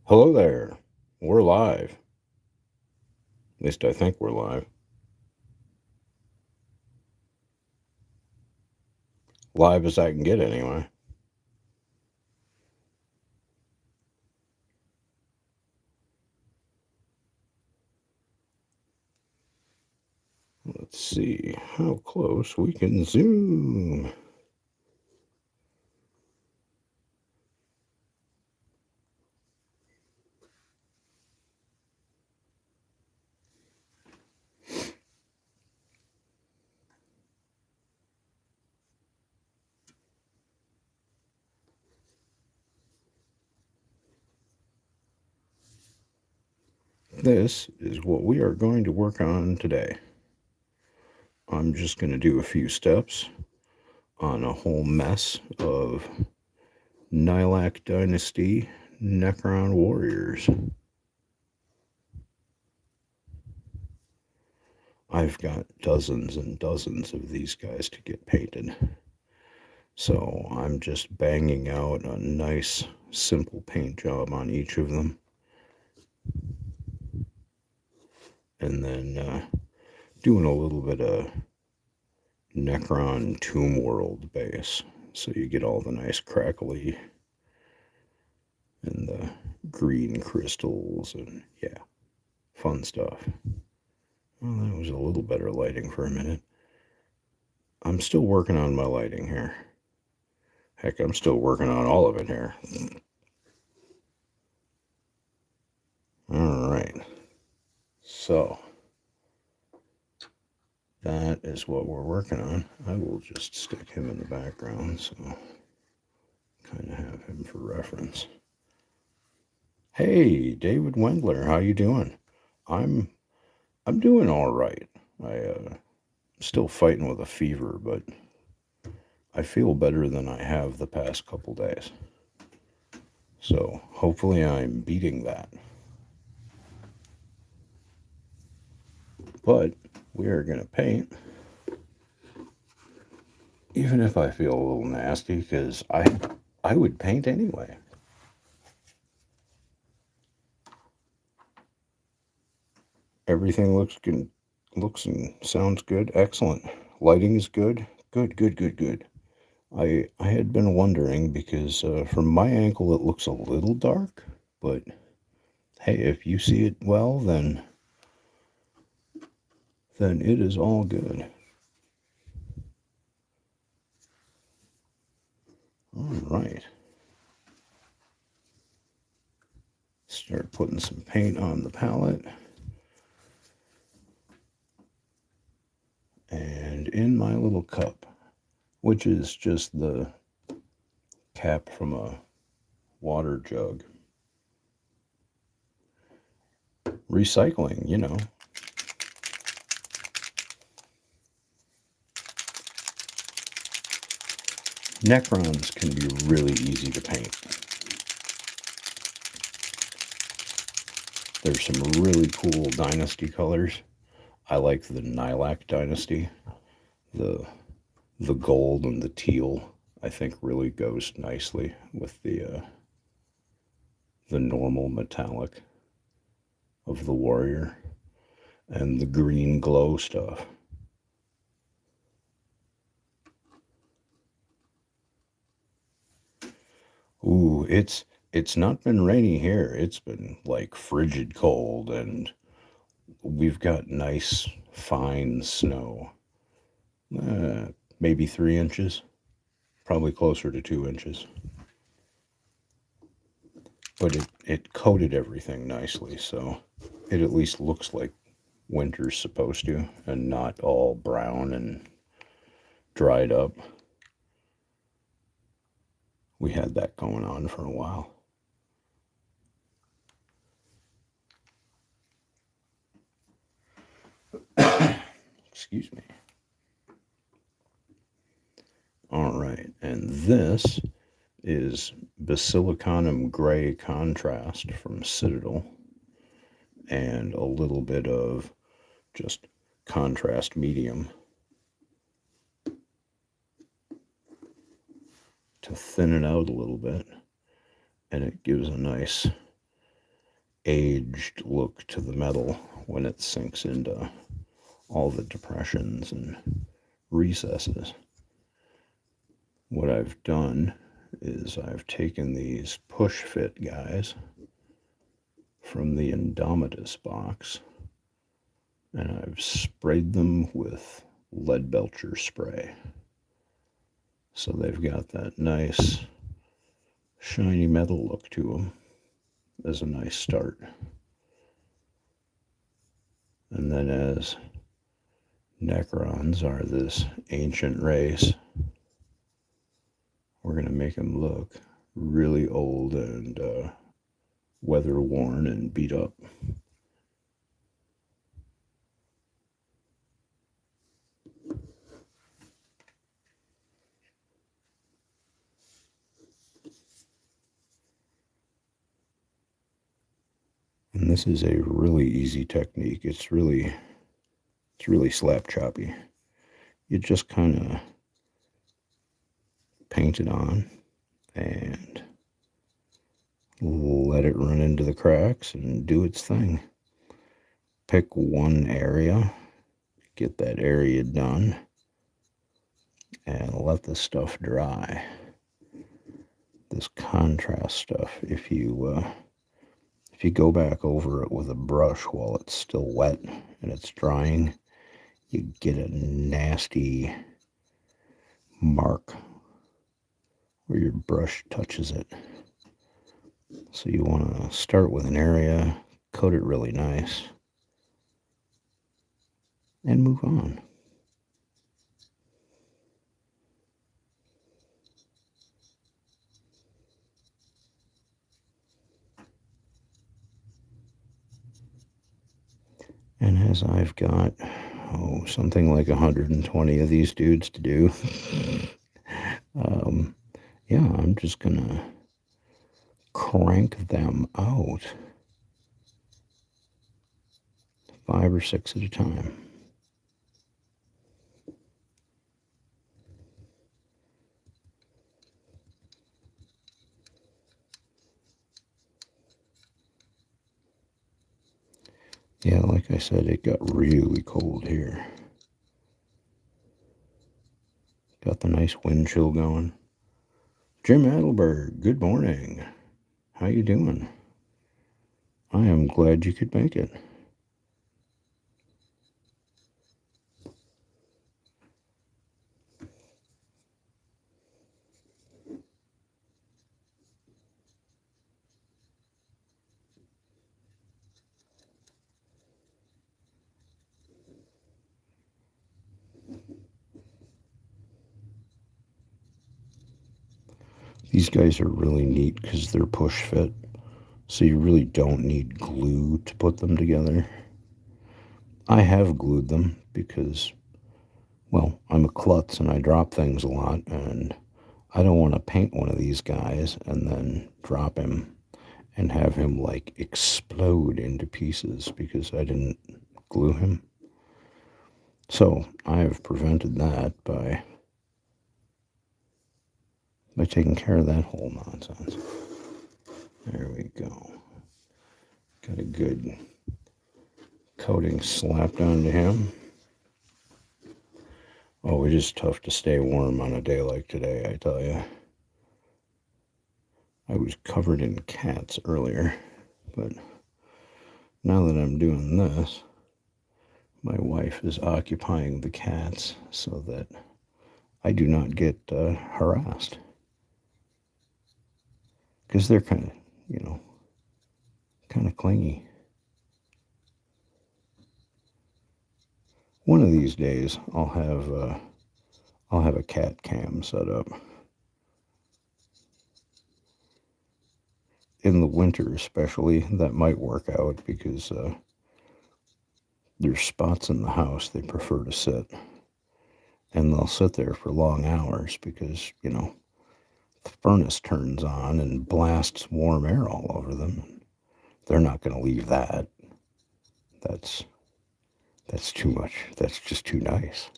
Hello there. We're live. At least I think we're live. Live as I can get, anyway. Let's see how close we can zoom. This is what we are going to work on today. I'm just going to do a few steps on a whole mess of Nilak Dynasty Necron Warriors. I've got dozens and dozens of these guys to get painted. So I'm just banging out a nice, simple paint job on each of them. And then doing a little bit of Necron Tomb World base. So you get all the nice crackly and the green crystals and yeah, fun stuff. Well, that was a little better lighting for a minute. I'm still working on my lighting here. Heck, I'm still working on all of it here. All right. So that is what we're working on. I will just stick him in the background so kind of have him for reference. Hey, David Wendler, how you doing? I'm I'm doing all right. I'm still fighting with a fever, but I feel better than I have the past couple days. So hopefully I'm beating that. But we are going to paint, even if I feel a little nasty, because I would paint anyway. Everything looks and sounds good. Excellent. Lighting is good. Good. I had been wondering because from my ankle it looks a little dark, but hey, if you see it well, then it is all good. All right. Start putting some paint on the palette. And in my little cup, which is just the cap from a water jug. Recycling, you know. Necrons can be really easy to paint. There's some really cool dynasty colors. I like the Nilak dynasty. The the gold and the teal I think really goes nicely with the normal metallic of the warrior and the green glow stuff. Ooh, it's not been rainy here. It's been like frigid cold, and we've got nice fine snow. Maybe 3 inches, probably closer to 2 inches. But it coated everything nicely, so it at least looks like winter's supposed to, and not all brown and dried up. We had that going on for a while. Excuse me. All right, and this is Basilicanum Gray Contrast from Citadel, and a little bit of just contrast medium to thin it out a little bit, and it gives a nice aged look to the metal when it sinks into all the depressions and recesses. What I've done is I've taken these push fit guys from the Indomitus box and I've sprayed them with lead belcher spray. So they've got that nice shiny metal look to them as a nice start. And then as Necrons are this ancient race, we're going to make them look really old and weather worn and beat up. And this is a really easy technique. It's really slap choppy. You just kind of paint it on and let it run into the cracks and do its thing. Pick one area, get that area done, and let the stuff dry. This contrast stuff, if you go back over it with a brush while it's still wet and it's drying, you get a nasty mark where your brush touches it. So you want to start with an area, coat it really nice, and move on. And as I've got, something like 120 of these dudes to do, I'm just going to crank them out 5 or 6 at a time. Yeah, like I said, it got really cold here. Got the nice wind chill going. Jim Adelberg, good morning. How you doing? I am glad you could make it. These guys are really neat because they're push fit, so you really don't need glue to put them together. I have glued them because, well, I'm a klutz and I drop things a lot, and I don't want to paint one of these guys and then drop him and have him like explode into pieces because I didn't glue him. So I have prevented that by taking care of that whole nonsense. There we go. Got a good coating slapped onto him. Oh, it is tough to stay warm on a day like today, I tell you. I was covered in cats earlier, but now that I'm doing this, my wife is occupying the cats so that I do not get harassed. Because they're kind of clingy. One of these days, I'll have a cat cam set up. In the winter, especially, that might work out because there's spots in the house they prefer to sit, and they'll sit there for long hours because the furnace turns on and blasts warm air all over them. They're not going to leave that. That's too much. That's just too nice.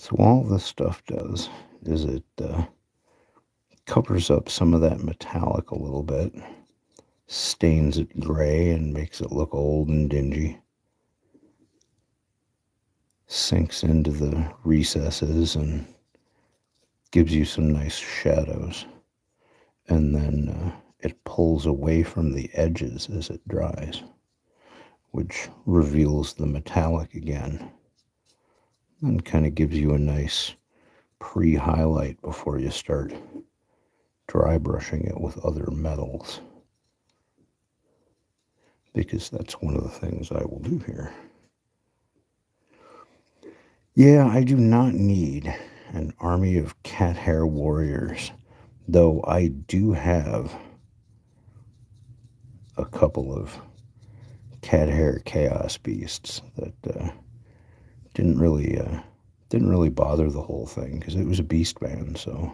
So all this stuff does is it covers up some of that metallic a little bit, stains it gray and makes it look old and dingy, sinks into the recesses and gives you some nice shadows. And then it pulls away from the edges as it dries, which reveals the metallic again and kind of gives you a nice pre-highlight before you start dry brushing it with other metals, because that's one of the things I will do here. Yeah, I do not need an army of cat hair warriors, though I do have a couple of cat hair chaos beasts that didn't really bother the whole thing because it was a beast band, so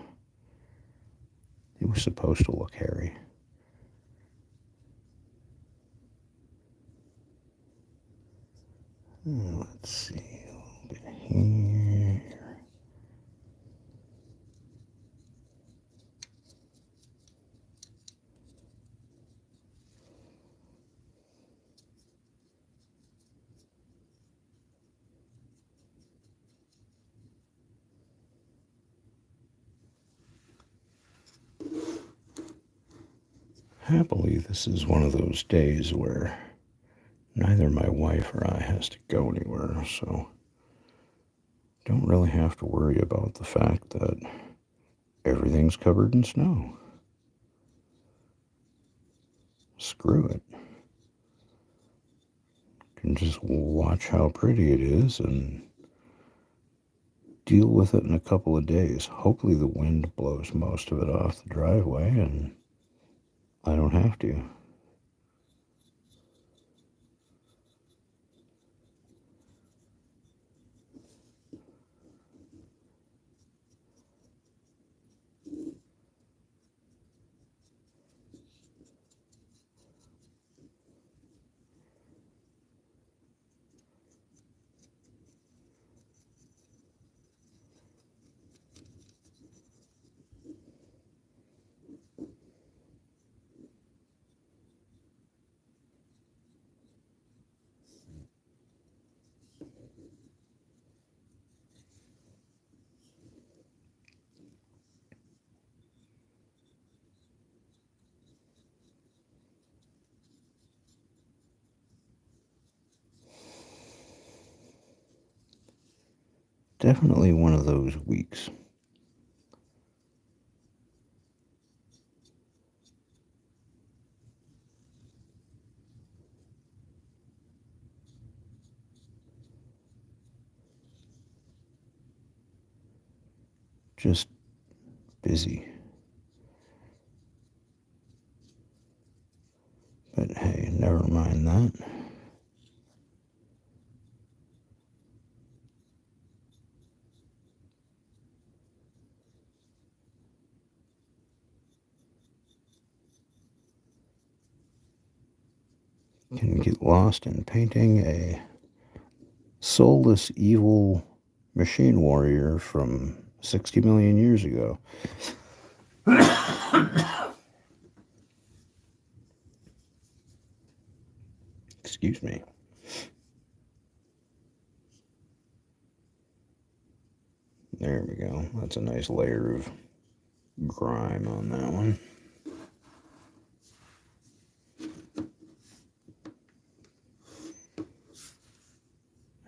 it was supposed to look hairy. Let's see, a little bit here. Happily, this is one of those days where neither my wife or I has to go anywhere, so don't really have to worry about the fact that everything's covered in snow. Screw it. Can just watch how pretty it is and deal with it in a couple of days. Hopefully the wind blows most of it off the driveway and I don't have to. Definitely one of those weeks. Just busy. But hey, never mind that. Can get lost in painting a soulless, evil machine warrior from 60 million years ago. Excuse me. There we go. That's a nice layer of grime on that one.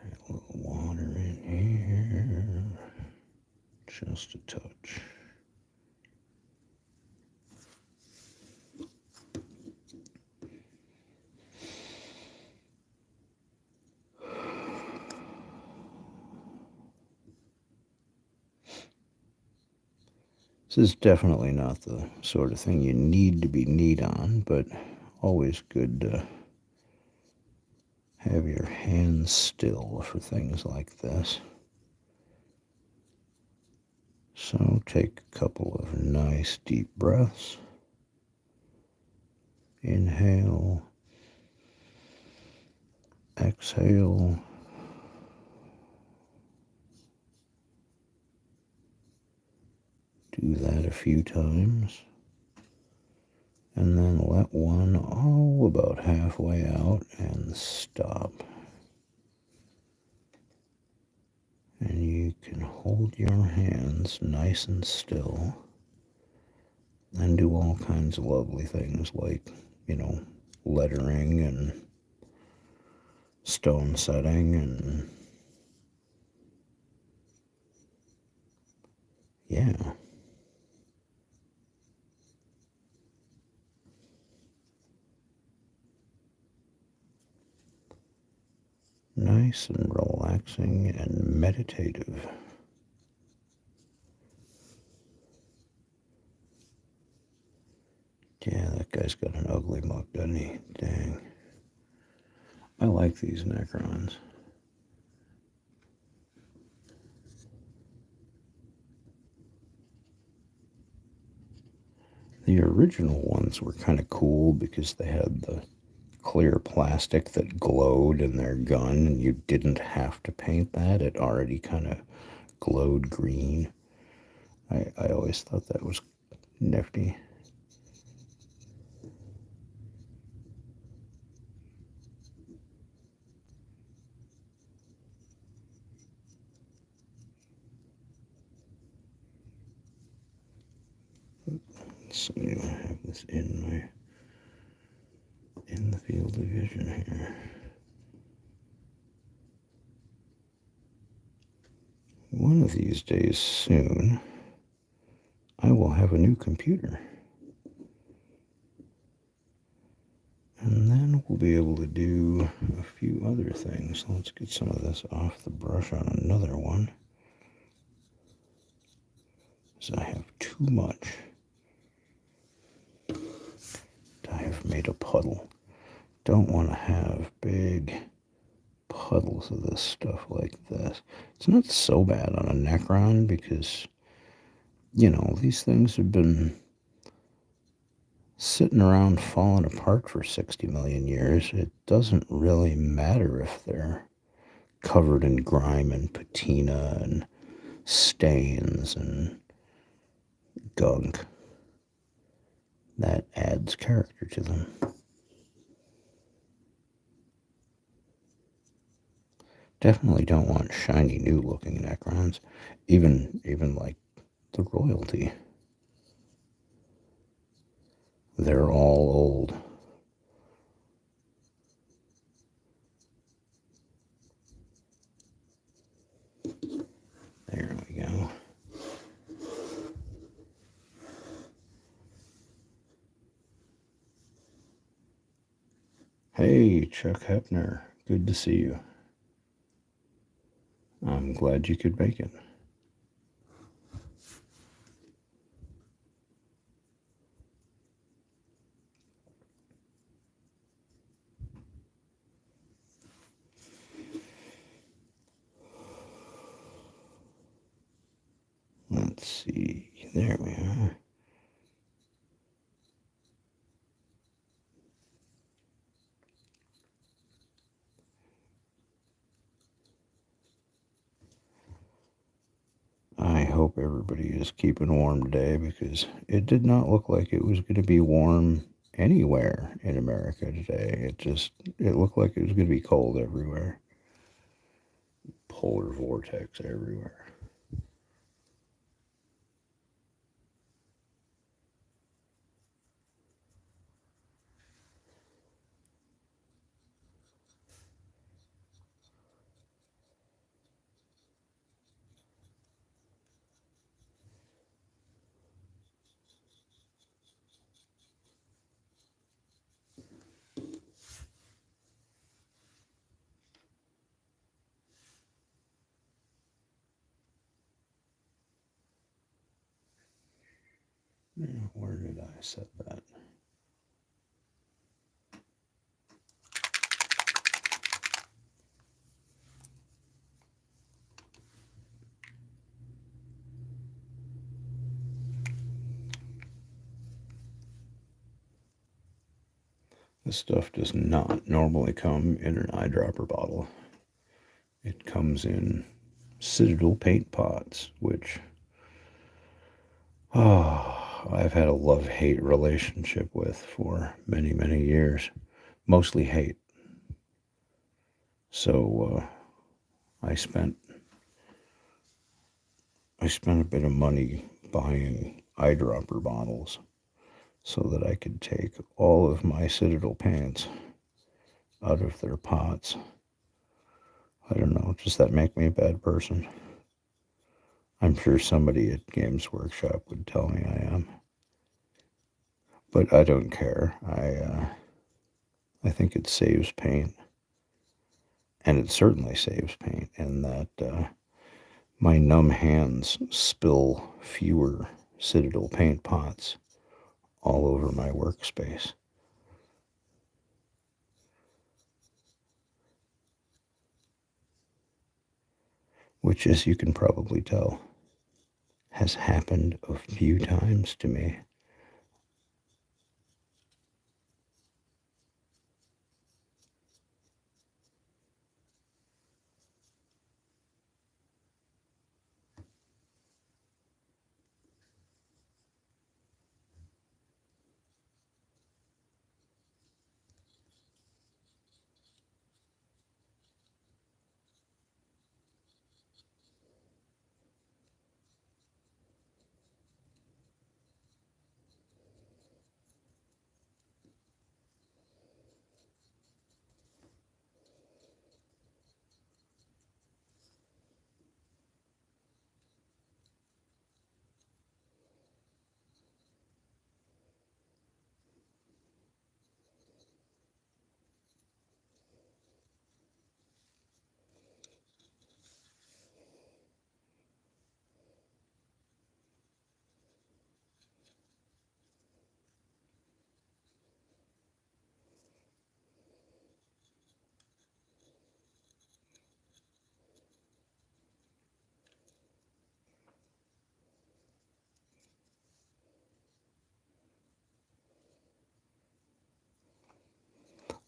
Add a little water in here. Just a touch. This is definitely not the sort of thing you need to be neat on, but always good to have your hands still for things like this. So take a couple of nice deep breaths. Inhale, exhale. Do that a few times. And then let one about halfway out and stop. And you can hold your hands nice and still and do all kinds of lovely things like, lettering and stone setting and yeah. Nice and relaxing and meditative. Yeah, that guy's got an ugly mug, doesn't he? Dang. I like these Necrons. The original ones were kind of cool because they had the clear plastic that glowed in their gun, and you didn't have to paint that. It already kind of glowed green. I always thought that was nifty. Let's see, I have this in the field of vision here. One of these days soon, I will have a new computer. And then we'll be able to do a few other things. Let's get some of this off the brush on another one. Because I have too much. I have made a puddle. Don't want to have big puddles of this stuff like this. It's not so bad on a Necron because, these things have been sitting around falling apart for 60 million years. It doesn't really matter if they're covered in grime and patina and stains and gunk. That adds character to them. Definitely don't want shiny new looking Necrons, even like the royalty. They're all old. There we go. Hey, Chuck Hepner. Good to see you. I'm glad you could make it. Let's see. There we are. I hope everybody is keeping warm today because it did not look like it was going to be warm anywhere in America today. It looked like it was going to be cold everywhere. Polar vortex everywhere. Where did I set that? This stuff does not normally come in an eyedropper bottle. It comes in Citadel paint pots, which Oh, I've had a love-hate relationship with for many, many years. Mostly hate. So I spent I spent a bit of money buying eyedropper bottles so that I could take all of my Citadel pants out of their pots. I don't know, does that make me a bad person? I'm sure somebody at Games Workshop would tell me I am. But I don't care. I think it saves paint. And it certainly saves paint in that my numb hands spill fewer Citadel paint pots all over my workspace. Which, as you can probably tell, has happened a few times to me.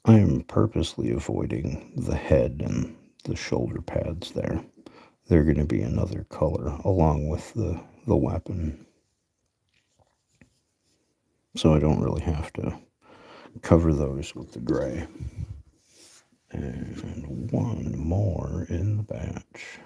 I am purposely avoiding the head and the shoulder pads there. They're going to be another color along with the weapon. So I don't really have to cover those with the gray. And one more in the batch.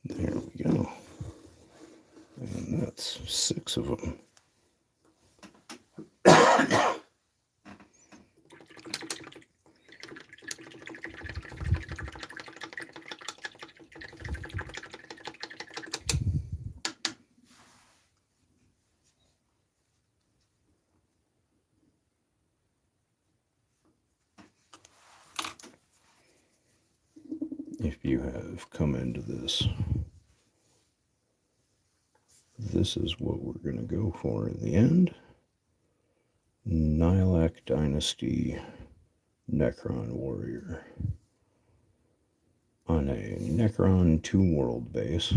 There we go. And that's 6 of them. if you have come into this, this is what we're going to go for in the end. Nihilak Dynasty Necron Warrior on a Necron 2 world base.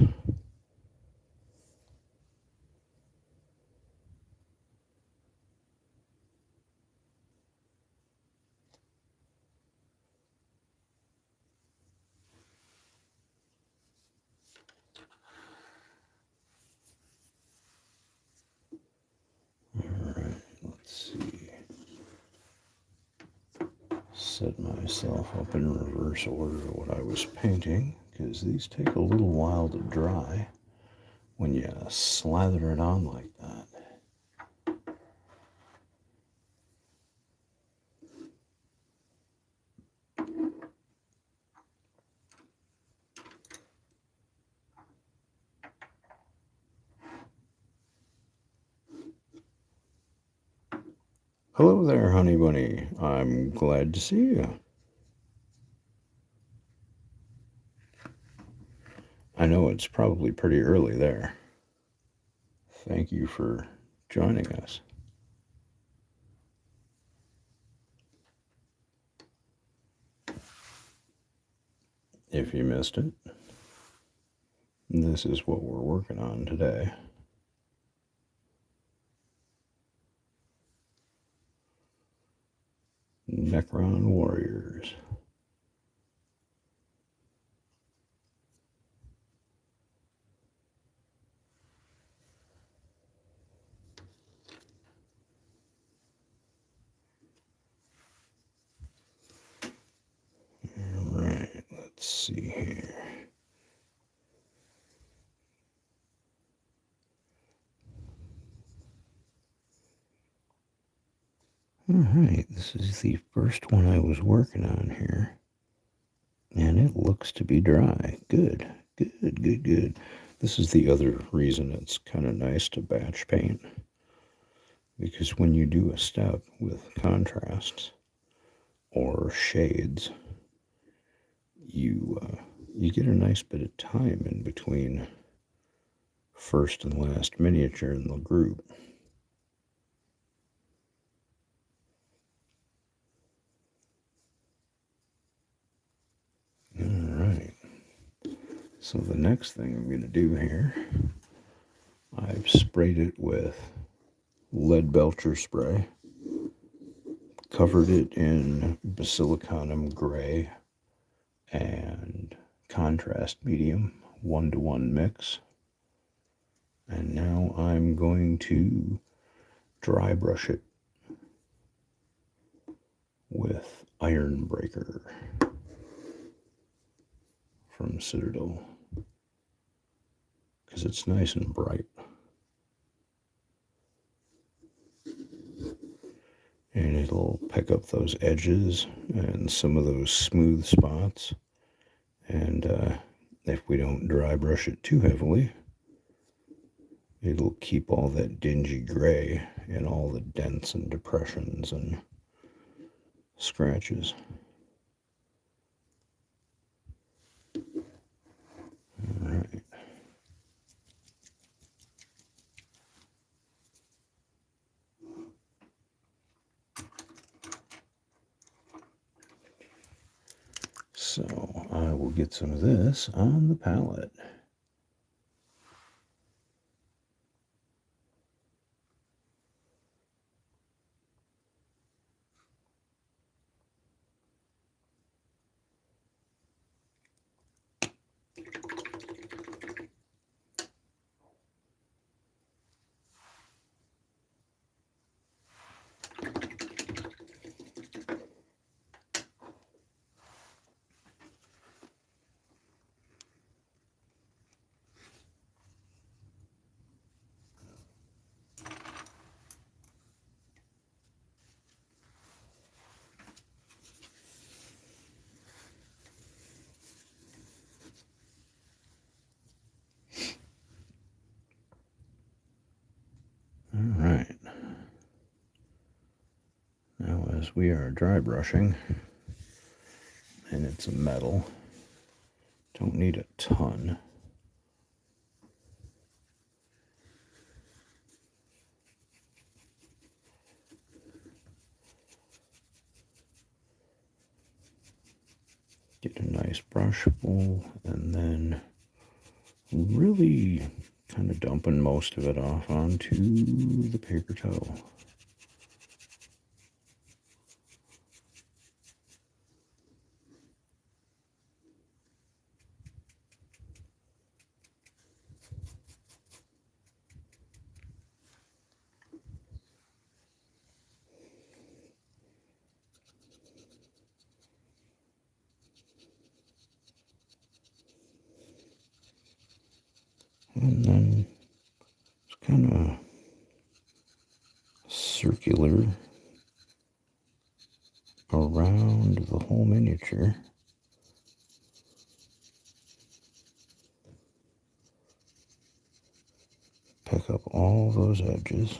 Alright, let's see. Set myself up in reverse order of what I was painting, because these take a little while to dry when you slather it on like that. Hello there, honey bunny. I'm glad to see you. I know it's probably pretty early there. Thank you for joining us. If you missed it, this is what we're working on today. Necron Warriors. Alright, let's see here. Alright, this is the first one I was working on here. And it looks to be dry. Good, good, good, good. This is the other reason it's kind of nice to batch paint. Because when you do a step with contrasts or shades, you get a nice bit of time in between first and last miniature in the group. Alright, so the next thing I'm going to do here, I've sprayed it with lead belcher spray, covered it in basilicanum gray and contrast medium 1-to-1 mix, and now I'm going to dry brush it with Iron Breaker from Citadel, because it's nice and bright. And it'll pick up those edges and some of those smooth spots. And if we don't dry brush it too heavily, it'll keep all that dingy gray and all the dents and depressions and scratches. All right. So I will get some of this on the palette. All right. Now, as we are dry brushing, and it's a metal, Don't need a ton. Get a nice brush full, and then really kind of dumping most of it off onto the paper towel. And then it's kind of circular around the whole miniature. Pick up all those edges.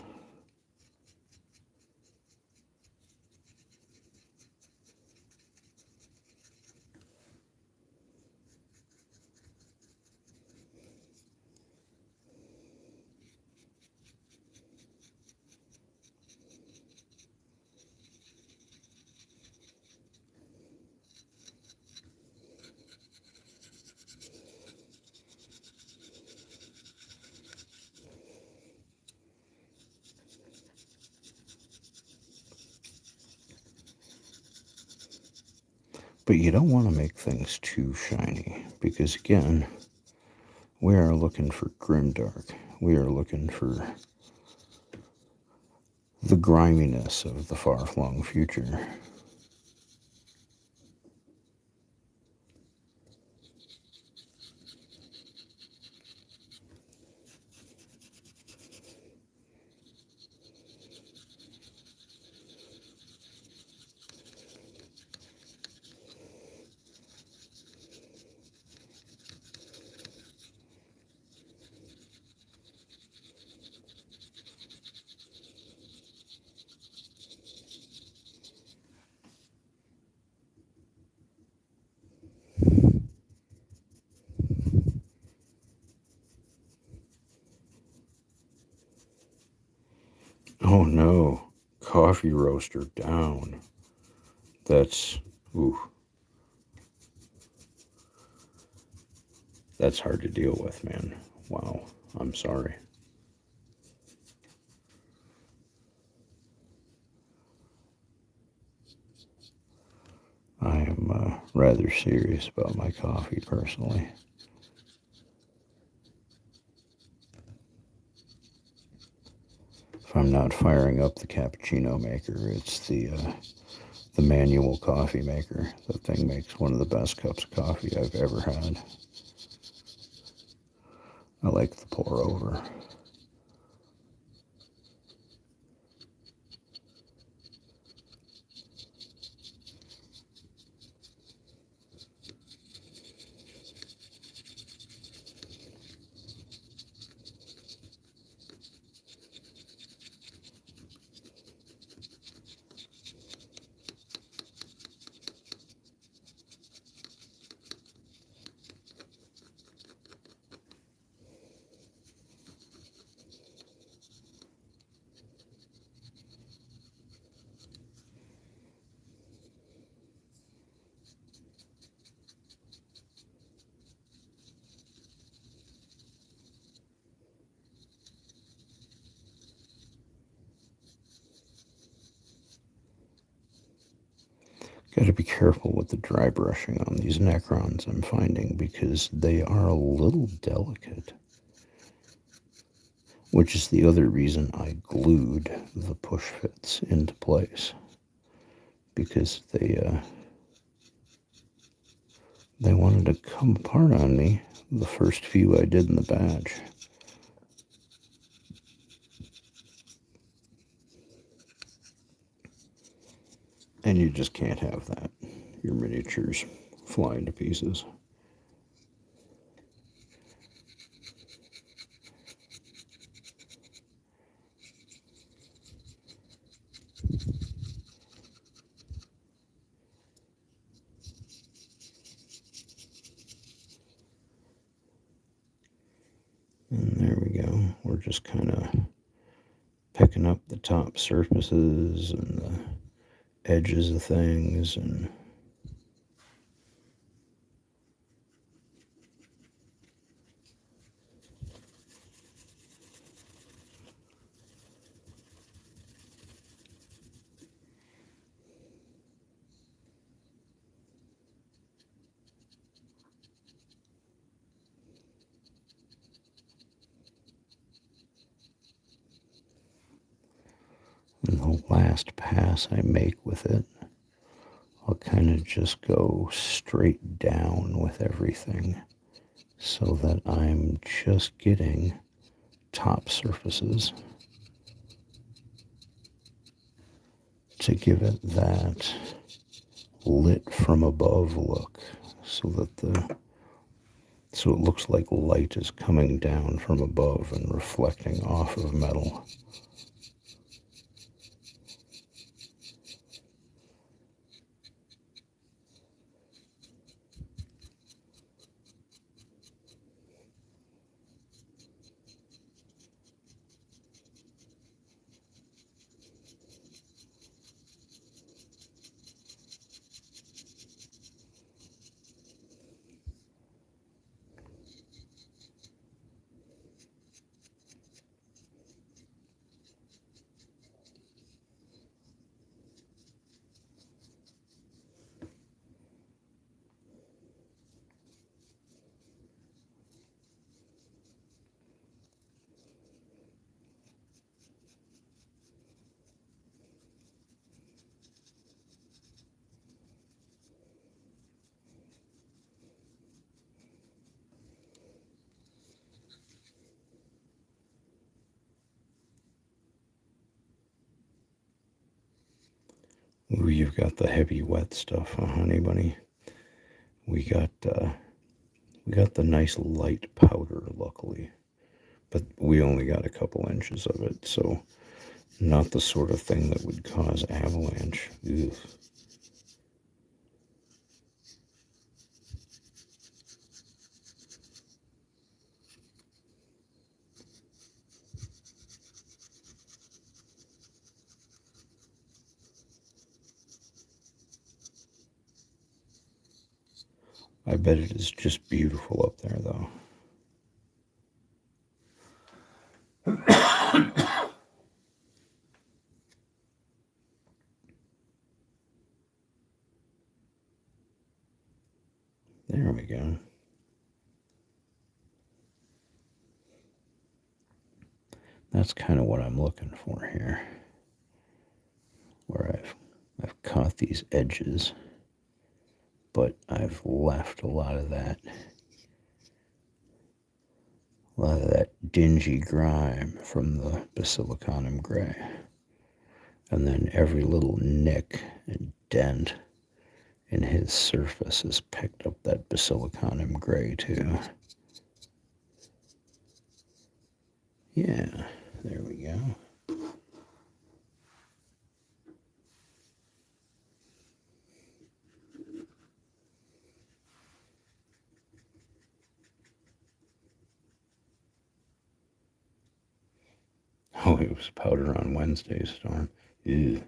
But you don't want to make things too shiny because, again, we are looking for grimdark. We are looking for the griminess of the far-flung future. Oh no, coffee roaster down. That's, ooh, that's hard to deal with, man. Wow, I'm sorry. I am rather serious about my coffee personally. If I'm not firing up the cappuccino maker, it's the manual coffee maker. That thing makes one of the best cups of coffee I've ever had. I like the pour over. Got to be careful with the dry brushing on these Necrons, I'm finding, because they are a little delicate. Which is the other reason I glued the push fits into place. Because they wanted to come apart on me the first few I did in the batch. And you just can't have that. Your miniatures fly to pieces. And there we go. We're just kind of picking up the top surfaces and the edges of things, and the last pass I make with it, I'll kind of just go straight down with everything so that I'm just getting top surfaces to give it that lit from above look, so that so it looks like light is coming down from above and reflecting off of metal. Ooh, you've got the heavy wet stuff, huh, honey bunny? We got the nice light powder, luckily, but we only got a couple inches of it, so not the sort of thing that would cause avalanche. Ugh. I bet it is just beautiful up there, though. There we go. That's kind of what I'm looking for here, where I've caught these edges, but I've left a lot of that dingy grime from the basilicanum gray. And then every little nick and dent in his surface has picked up that basilicanum gray too. Yeah, there we go. Oh, it was powder on Wednesday, Storm. Ew.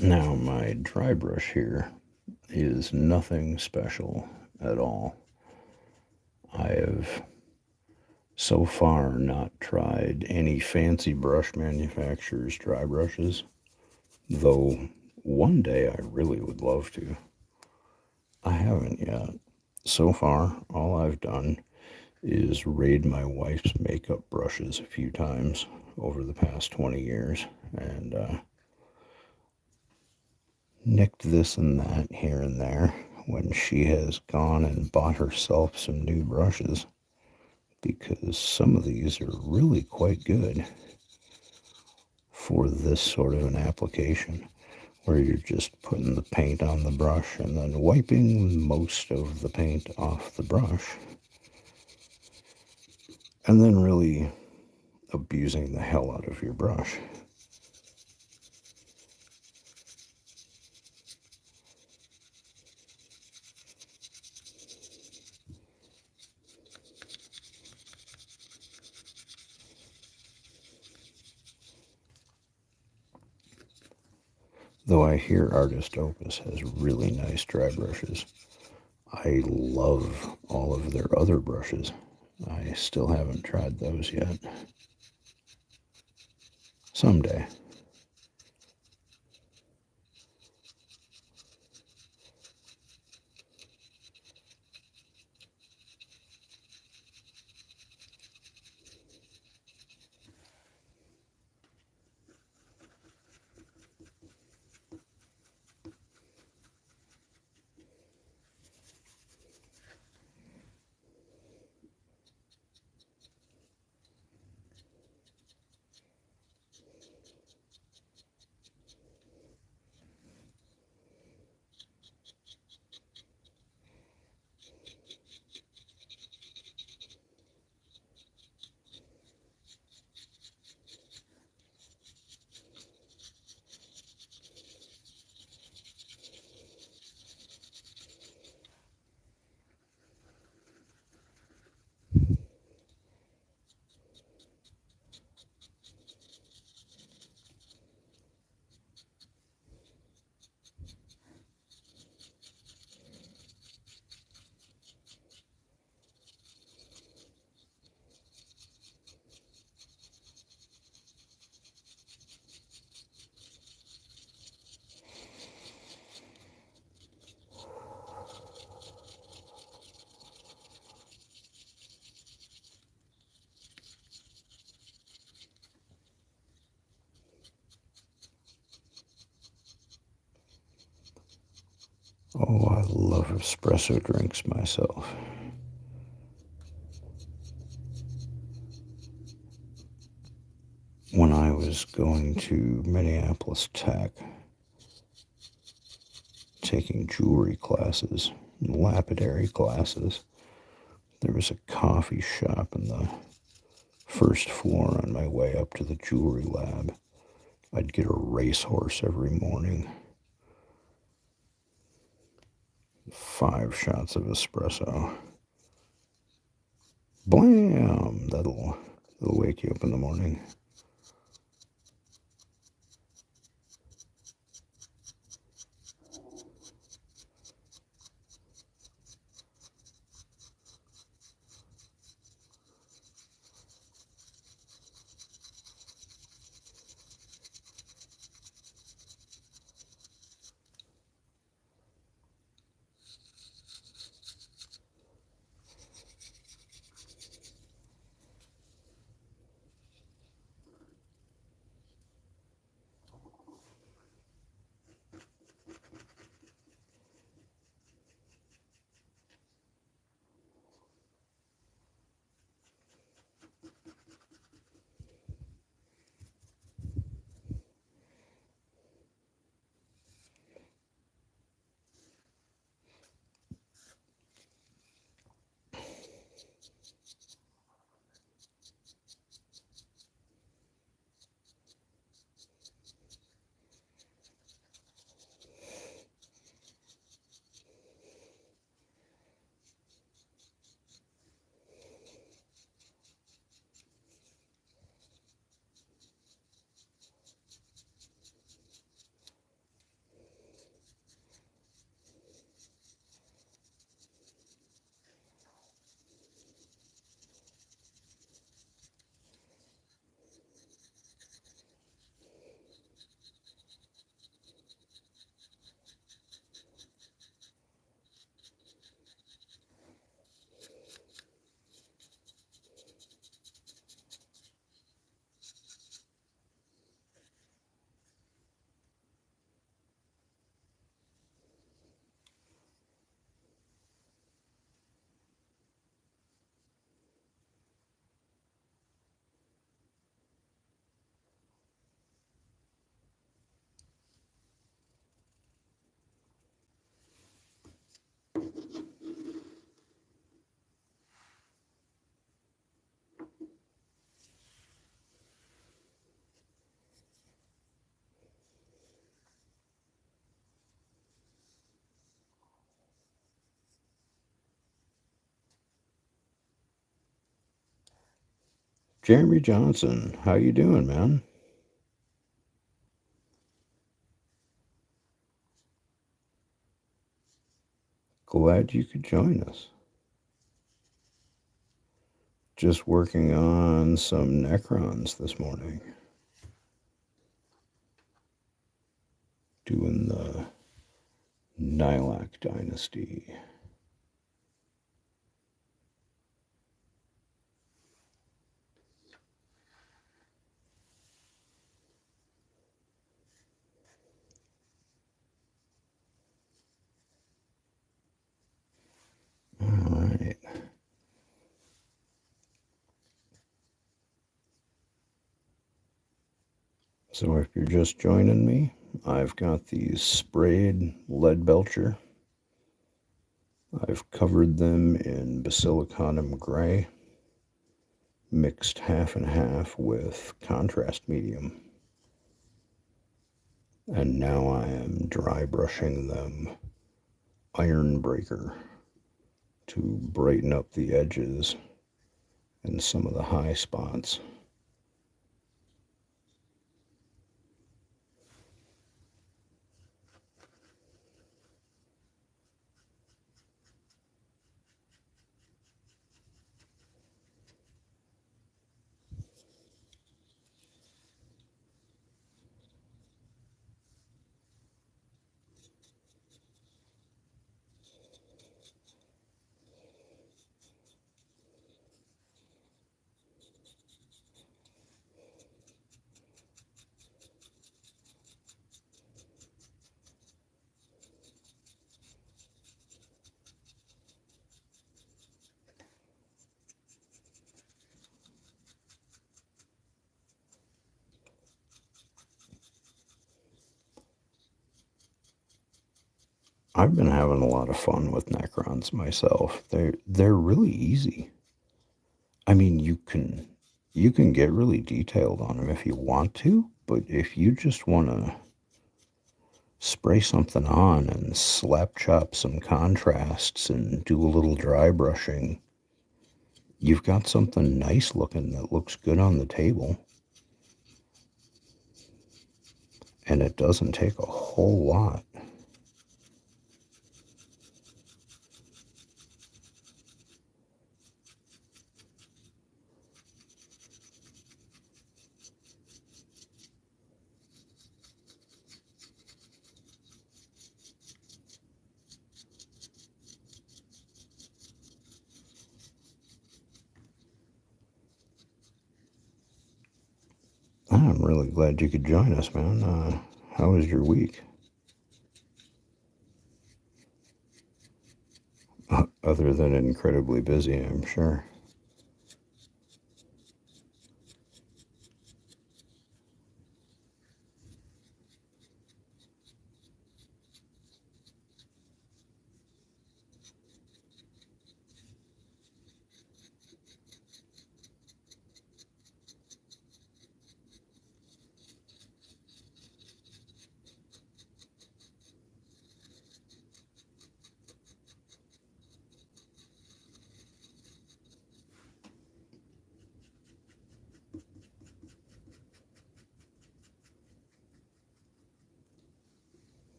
Now, my dry brush here is nothing special at all. I have so far not tried any fancy brush manufacturer's dry brushes, though one day I really would love to. I haven't yet. So far, all I've done is raid my wife's makeup brushes a few times over the past 20 years and nicked this and that here and there when she has gone and bought herself some new brushes, because some of these are really quite good for this sort of an application where you're just putting the paint on the brush and then wiping most of the paint off the brush and then really abusing the hell out of your brush. Though I hear Artist Opus has really nice dry brushes. I love all of their other brushes. I still haven't tried those yet. Someday. Oh, I love espresso drinks myself. When I was going to Minneapolis Tech, taking jewelry classes, lapidary classes, there was a coffee shop in the first floor on my way up to the jewelry lab. I'd get a racehorse every morning, 5 shots of espresso. Blam! That'll wake you up in the morning. Jeremy Johnson, how you doing, man? Glad you could join us. Just working on some Necrons this morning. Doing the Nilak Dynasty. Alright. So if you're just joining me, I've got these sprayed lead belcher. I've covered them in basilicanum gray, mixed half and half with contrast medium. And now I am dry brushing them iron breaker to brighten up the edges and some of the high spots. I've been having a lot of fun with Necrons myself. They're really easy. I mean, you can get really detailed on them if you want to, but if you just want to spray something on and slap chop some contrasts and do a little dry brushing, you've got something nice looking that looks good on the table. And it doesn't take a whole lot. I'm really glad you could join us, man. How was your week? Other than incredibly busy, I'm sure.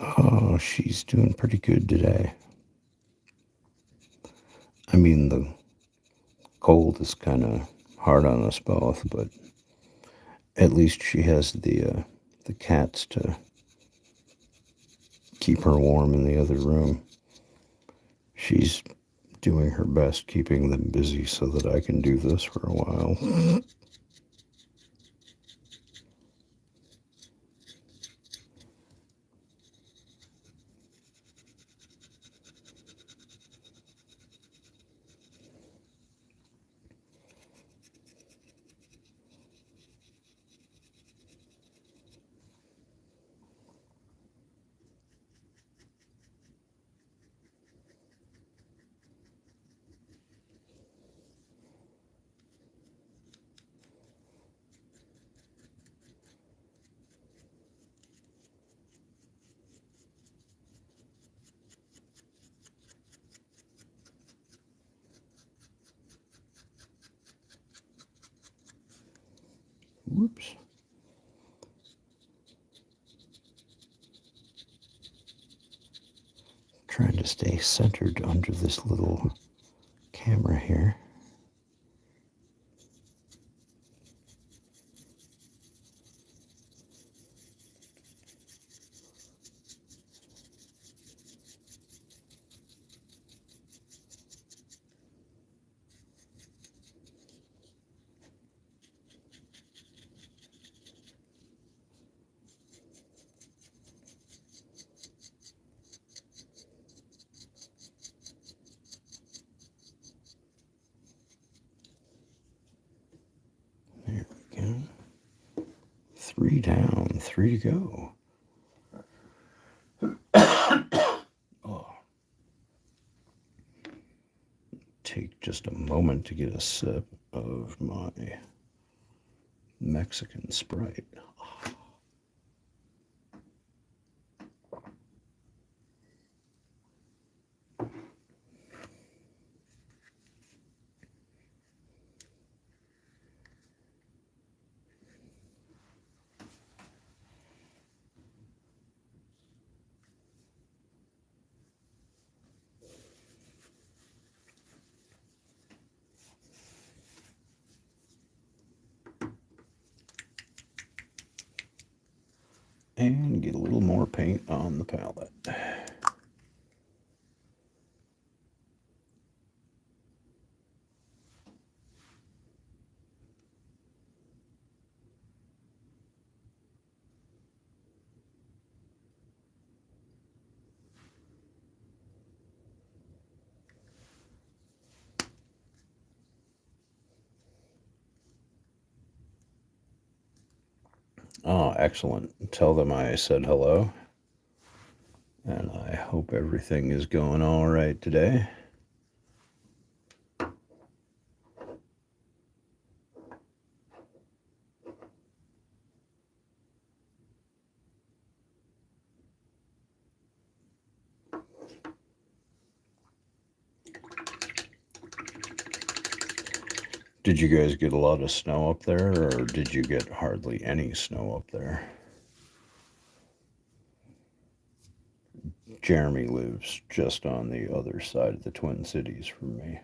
Oh, she's doing pretty good today. I mean, the cold is kind of hard on us both, but at least she has the cats to keep her warm in the other room. She's doing her best keeping them busy so that I can do this for a while. Whoops. Trying to stay centered under this little camera here. There we go. 3 down, 3 to go. Oh. Take just a moment to get a sip of my Mexican Sprite. And get a little more paint on the palette. Oh, excellent. Tell them I said hello. And I hope everything is going all right today. Did you guys get a lot of snow up there, or did you get hardly any snow up there? Jeremy lives just on the other side of the Twin Cities from me.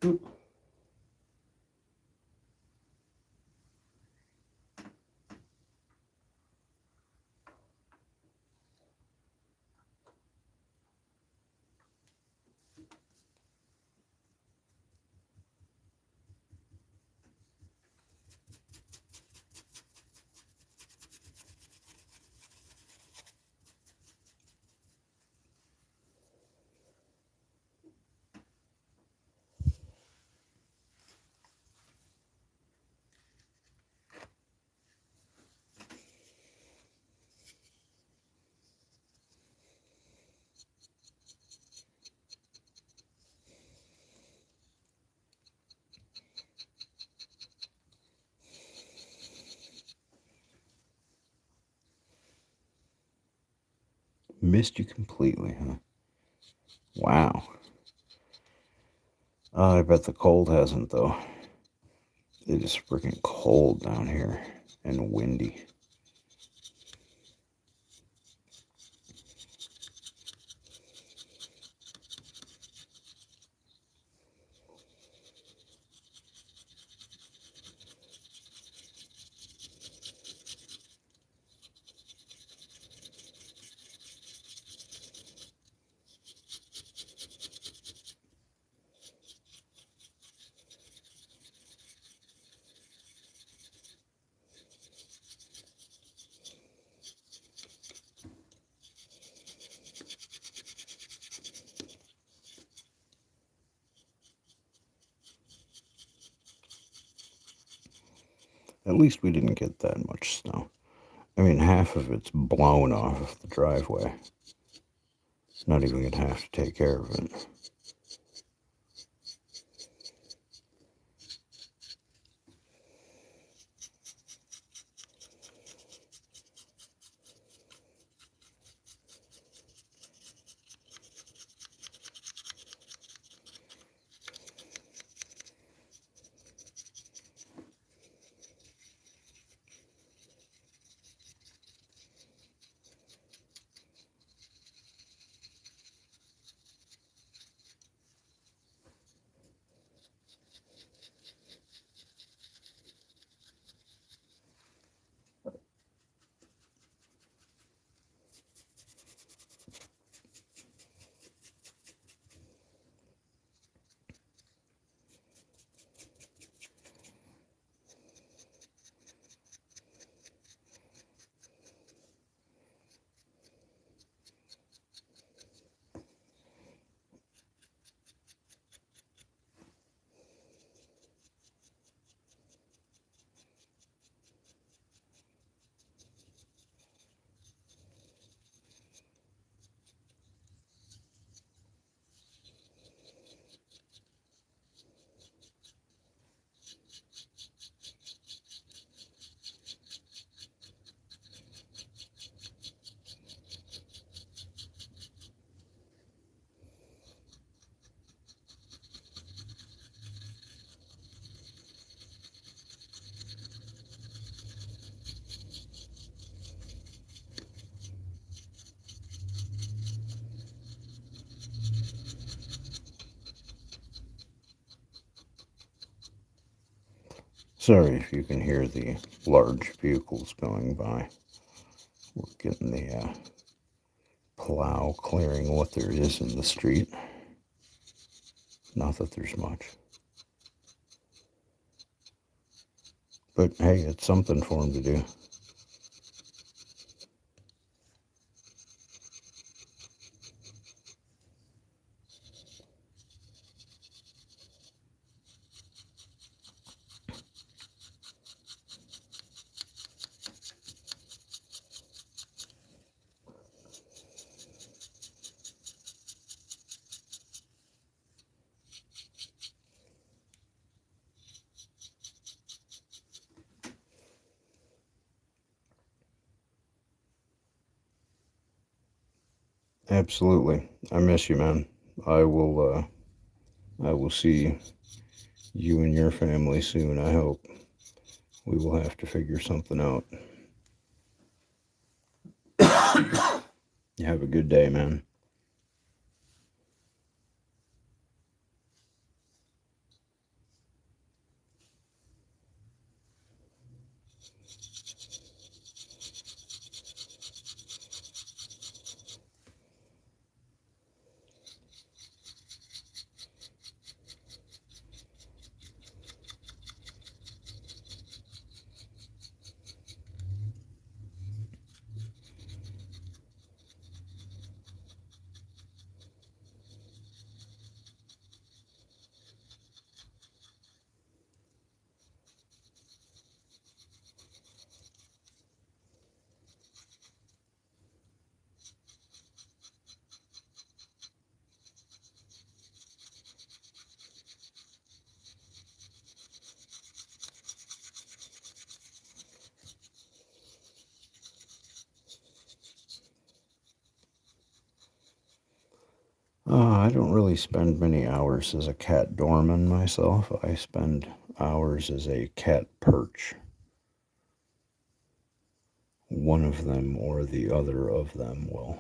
Oop. Missed you completely, huh? Wow. I bet the cold hasn't, though. It is freaking cold down here and windy. At least we didn't get that much snow. I mean, half of it's blown off of the driveway. It's not even going to have to take care of it. Sorry if you can hear the large vehicles going by. We're getting the plow clearing what there is in the street. Not that there's much. But hey, it's something for him to do. Absolutely. I miss you, man. I will see you and your family soon, I hope. We will have to figure something out. You have a good day, man. I don't really spend many hours as a cat doorman myself. I spend hours as a cat perch. One of them or the other of them will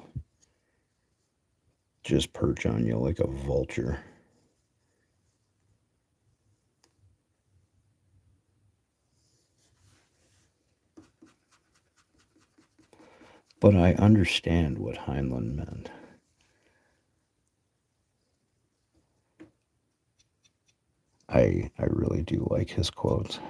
just perch on you like a vulture. But I understand what Heinlein meant. I really do like his quotes.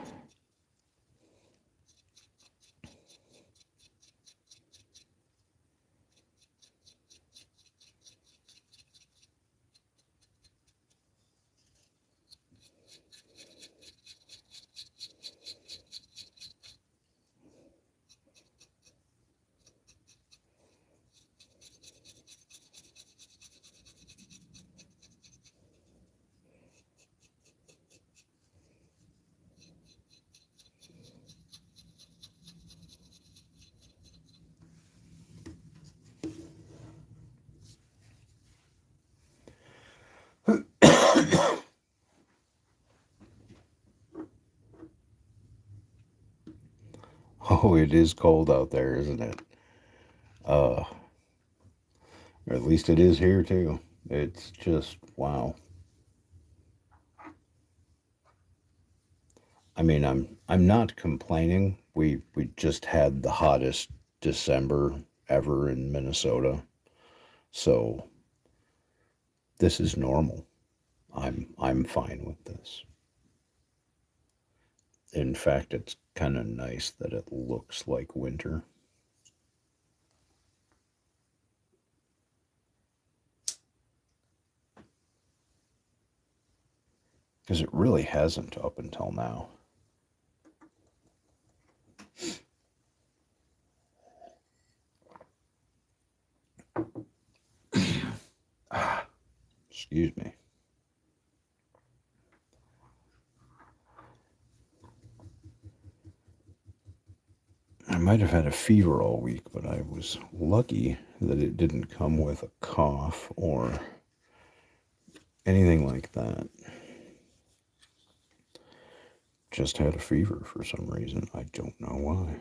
Oh, it is cold out there, isn't it? Or at least it is here too. It's just wow. I mean, I'm not complaining. We just had the hottest December ever in Minnesota. So this is normal. I'm fine with this. In fact, it's kind of nice that it looks like winter. Because it really hasn't up until now. Excuse me. I might have had a fever all week, but I was lucky that it didn't come with a cough or anything like that. Just had a fever for some reason. I don't know why.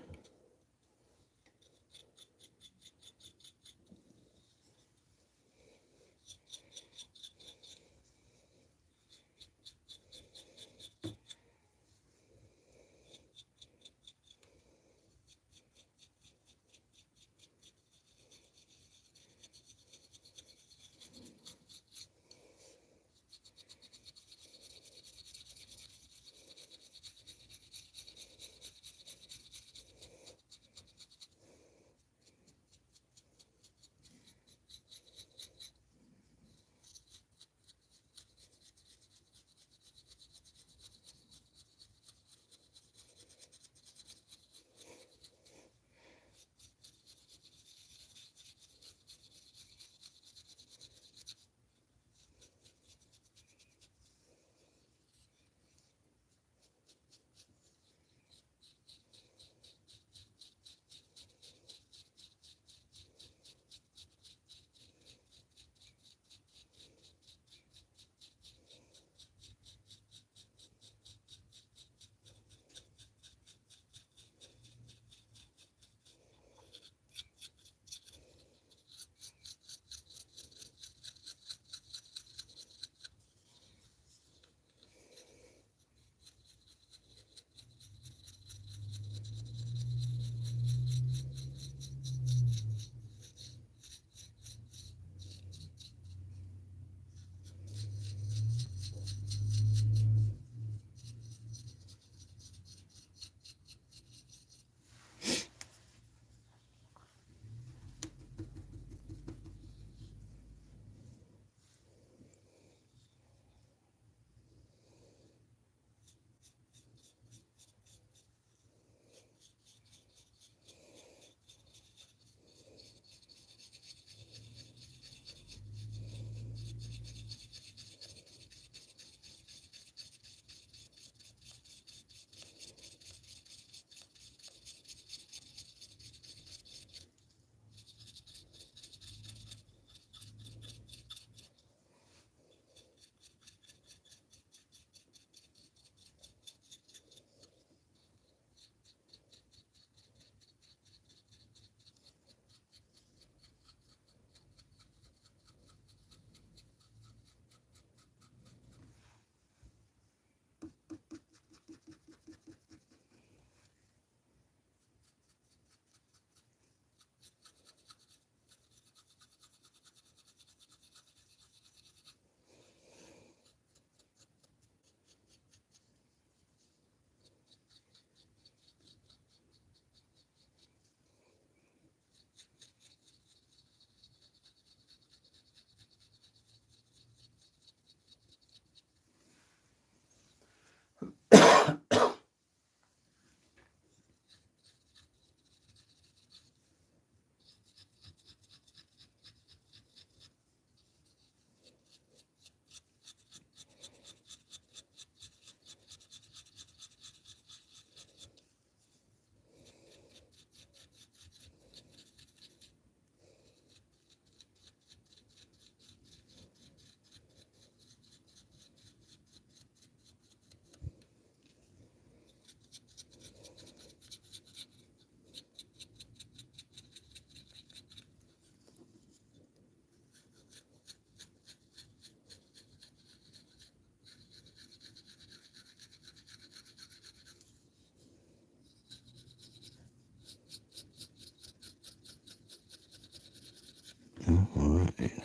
Alright.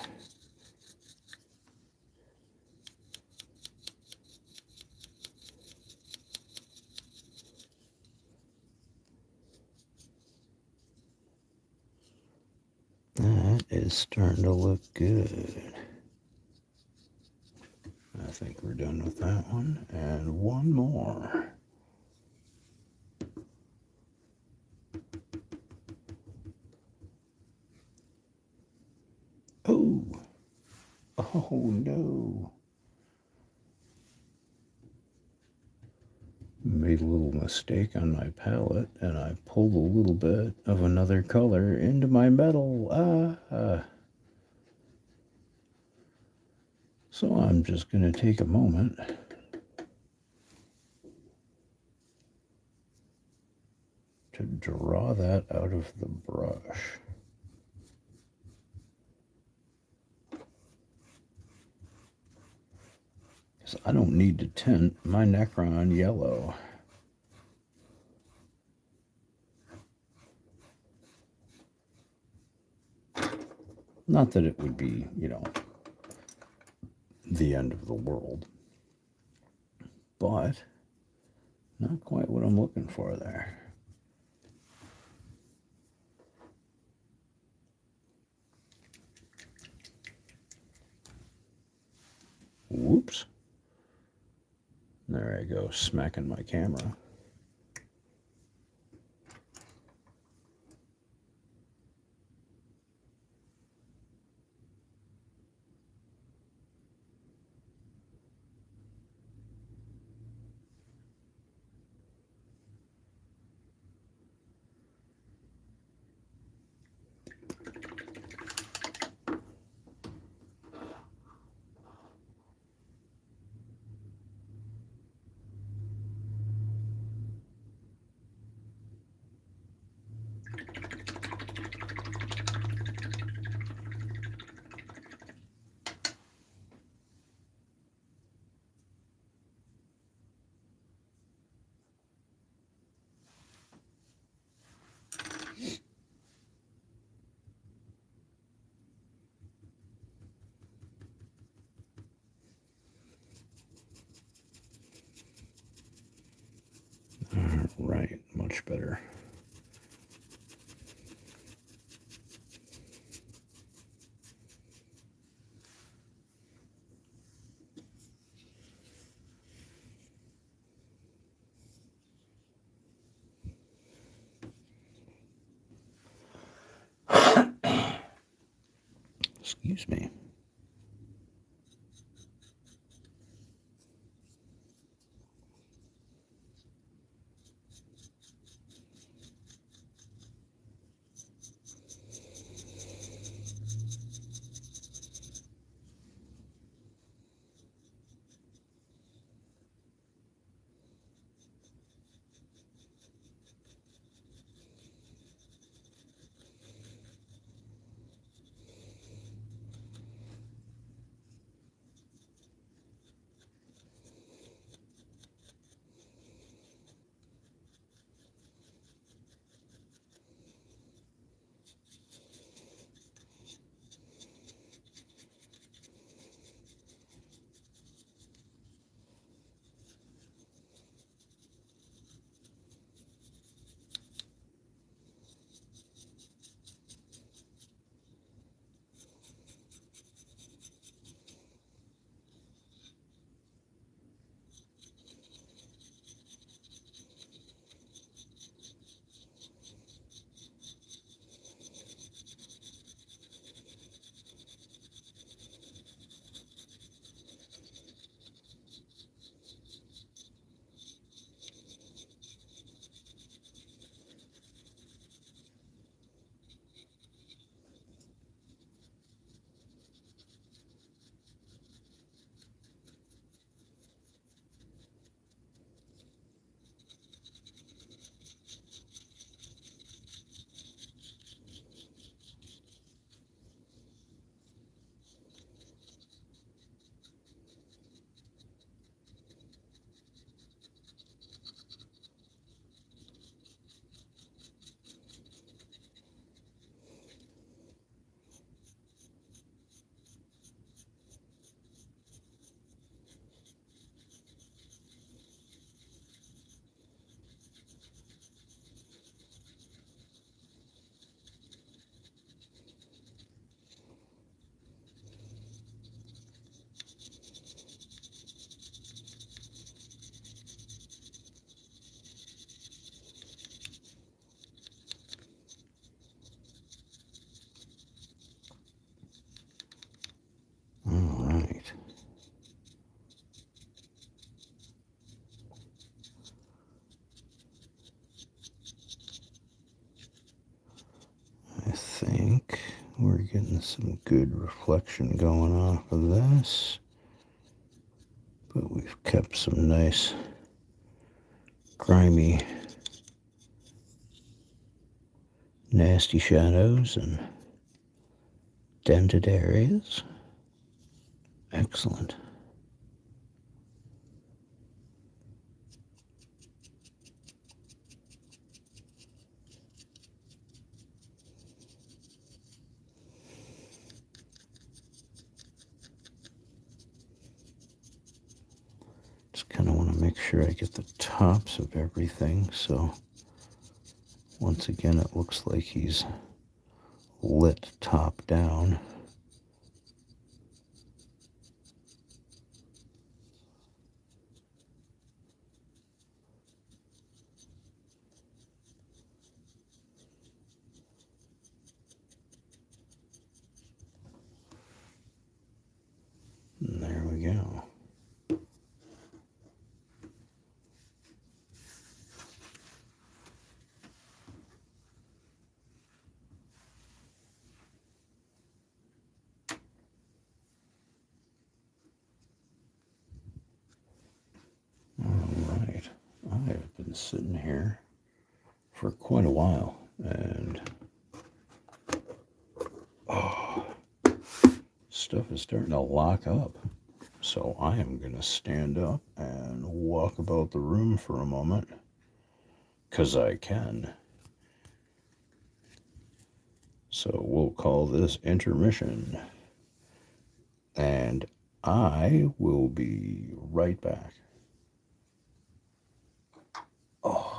That is starting to look good. I think we're done with that one. And one more. Oh! Oh no! Made a little mistake on my palette and I pulled a little bit of another color into my metal. So I'm just going to take a moment to draw that out of the brush. Because I don't need to tint my Necron yellow. Not that it would be, the end of the world. But not quite what I'm looking for there. Whoops. There I go, smacking my camera. Right, much better. Excuse me. think we're getting some good reflection going off of this, but we've kept some nice grimy nasty shadows and dented areas. Excellent. Just kind of want to make sure I get the tops of everything, so once again it looks like he's lit top down. And there we go. Alright, I have been sitting here for quite a while, and stuff is starting to lock up. So I am going to stand up and walk about the room for a moment, because I can. So we'll call this intermission, and I will be right back. Oh.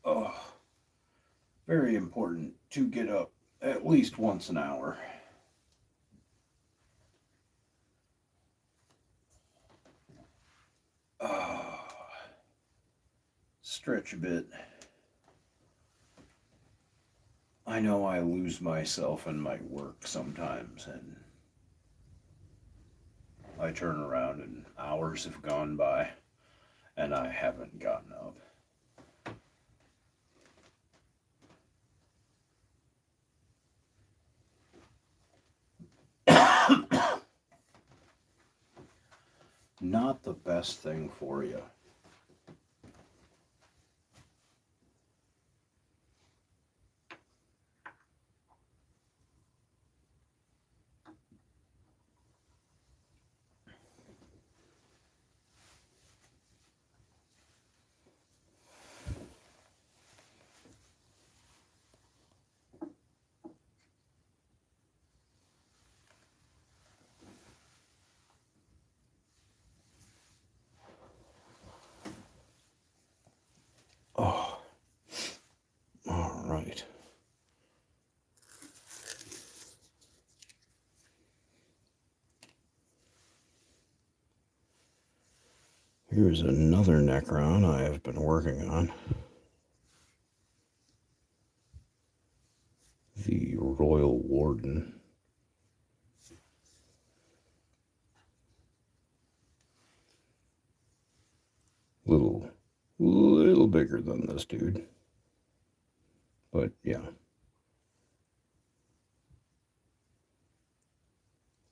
Oh, very important to get up at least once an hour. Stretch a bit. I know I lose myself in my work sometimes, and I turn around and hours have gone by and I haven't gotten up. Not the best thing for you. Here's another Necron I have been working on. The Royal Warden. Little bigger than this dude. But yeah.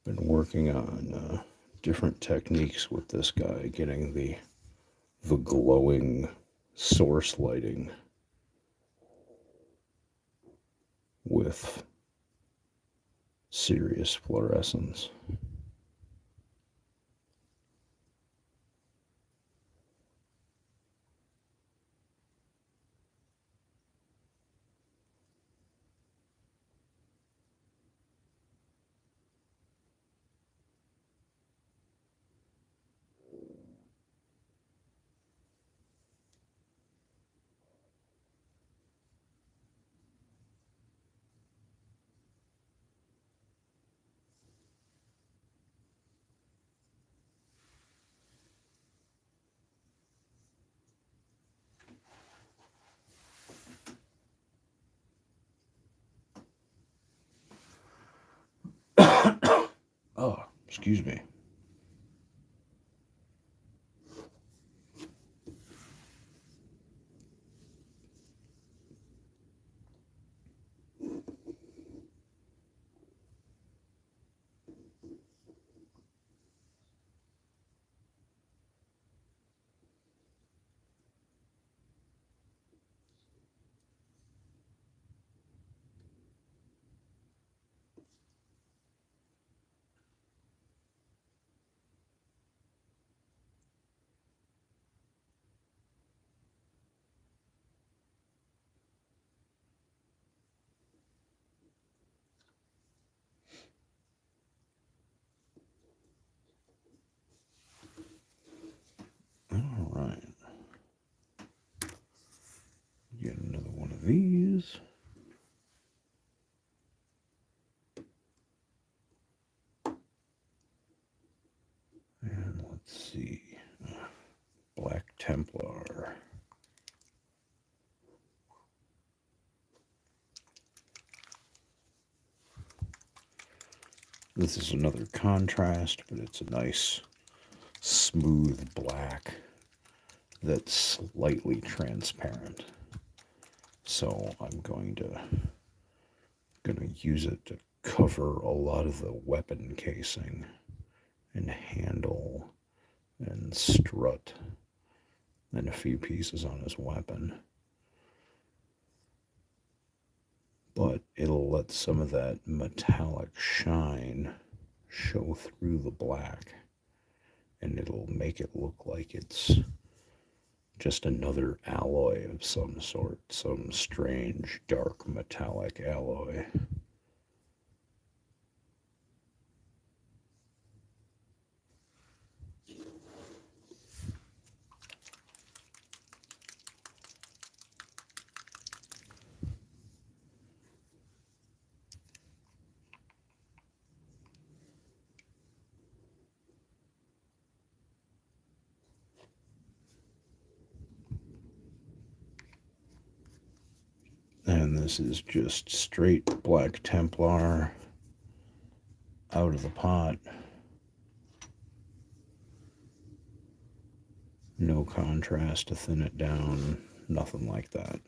Been working on different techniques with this guy, getting the glowing source lighting with serious fluorescence. Oh, excuse me. All right. Get another one of these. And let's see. Black Templar. This is another contrast, but it's a nice, smooth black that's slightly transparent. So I'm going to use it to cover a lot of the weapon casing and handle and strut and a few pieces on his weapon. But it'll let some of that metallic shine show through the black, and it'll make it look like it's just another alloy of some sort, some strange dark metallic alloy. And this is just straight Black Templar out of the pot. No contrast to thin it down, nothing like that.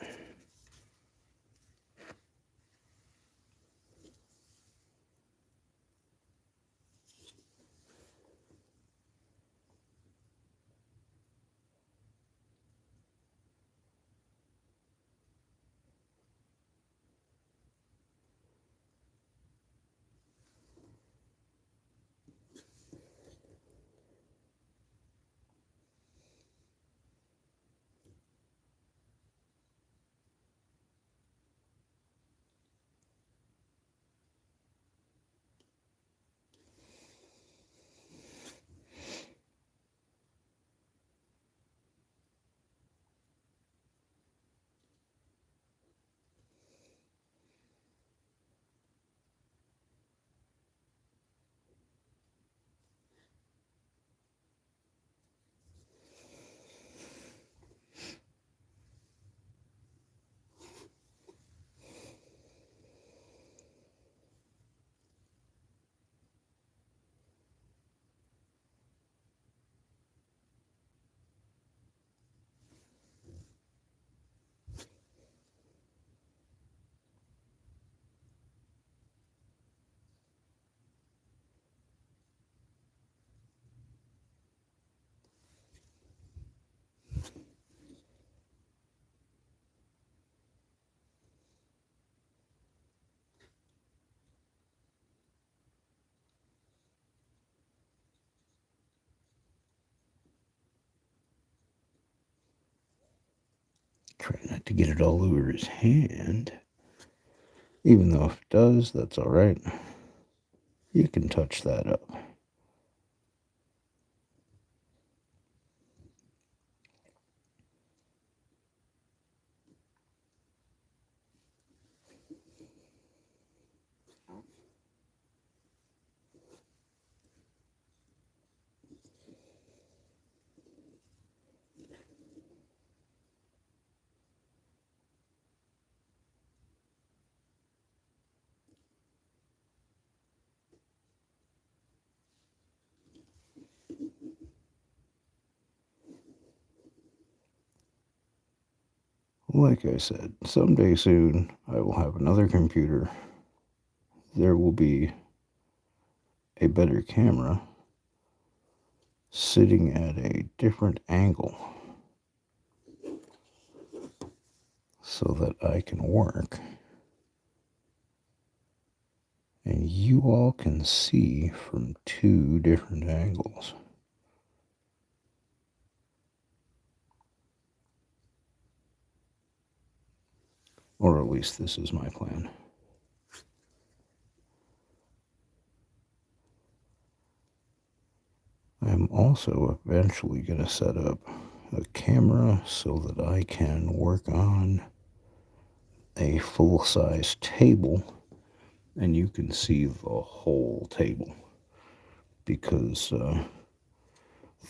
Try not to get it all over his hand. Even though if it does, that's alright. You can touch that up. Like I said, someday soon I will have another computer. There will be a better camera sitting at a different angle so that I can work and you all can see from two different angles. Or at least this is my plan. I'm also eventually going to set up a camera so that I can work on a full-size table and you can see the whole table. Because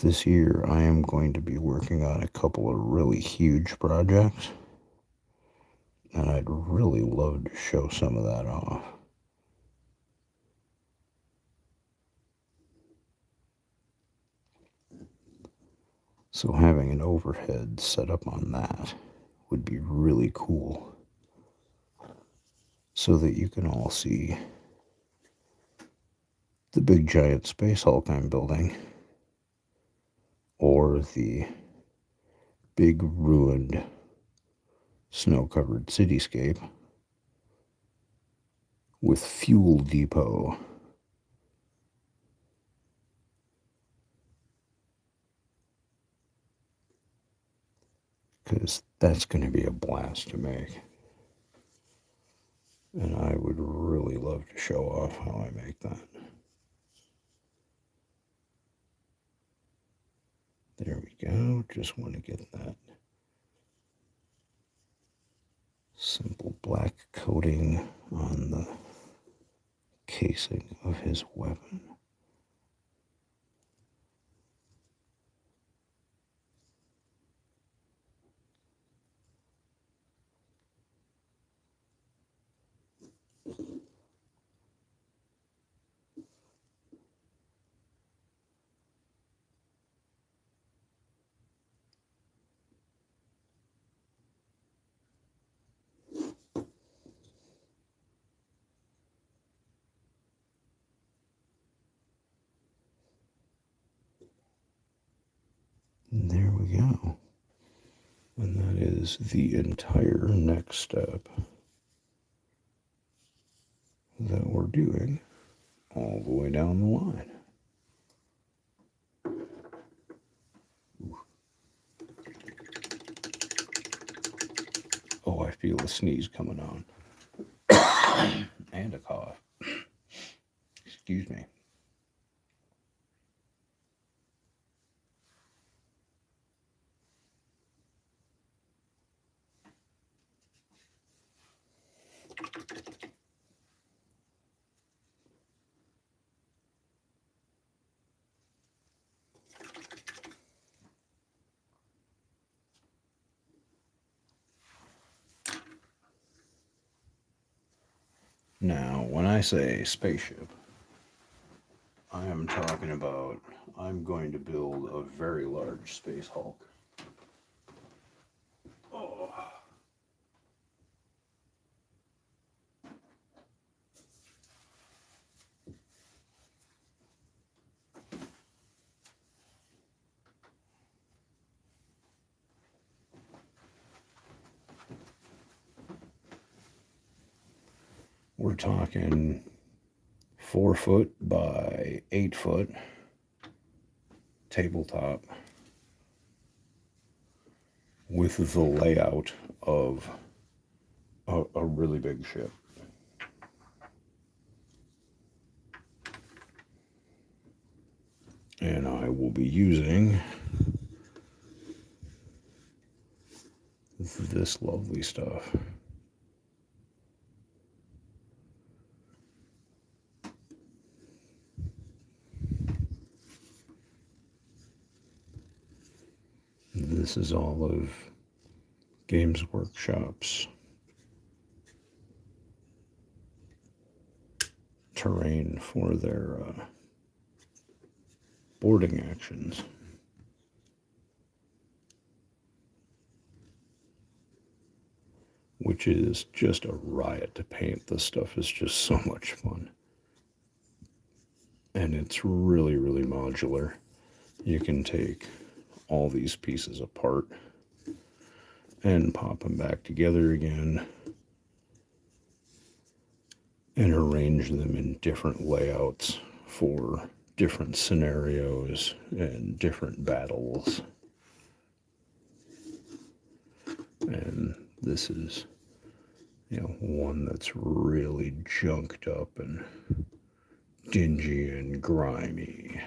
this year I am going to be working on a couple of really huge projects and I'd really love to show some of that off. So having an overhead set up on that would be really cool so that you can all see the big giant space Hulk I'm building or the big ruined snow-covered cityscape with fuel depot. Because that's going to be a blast to make. And I would really love to show off how I make that. There we go. Just want to get that simple black coating on the casing of his weapon. And there we go. And that is the entire next step that we're doing all the way down the line. Oh, I feel a sneeze coming on. And a cough. Excuse me. Now, when I say spaceship, I am talking about I'm going to build a very large space Hulk. Oh. We're talking 4 foot by 8 foot tabletop with the layout of a really big ship. And I will be using this lovely stuff. This is all of Games Workshop's terrain for their boarding actions. Which is just a riot to paint. This stuff is just so much fun. And it's really, really modular. You can take all these pieces apart and pop them back together again and arrange them in different layouts for different scenarios and different battles. And this is, one that's really junked up and dingy and grimy.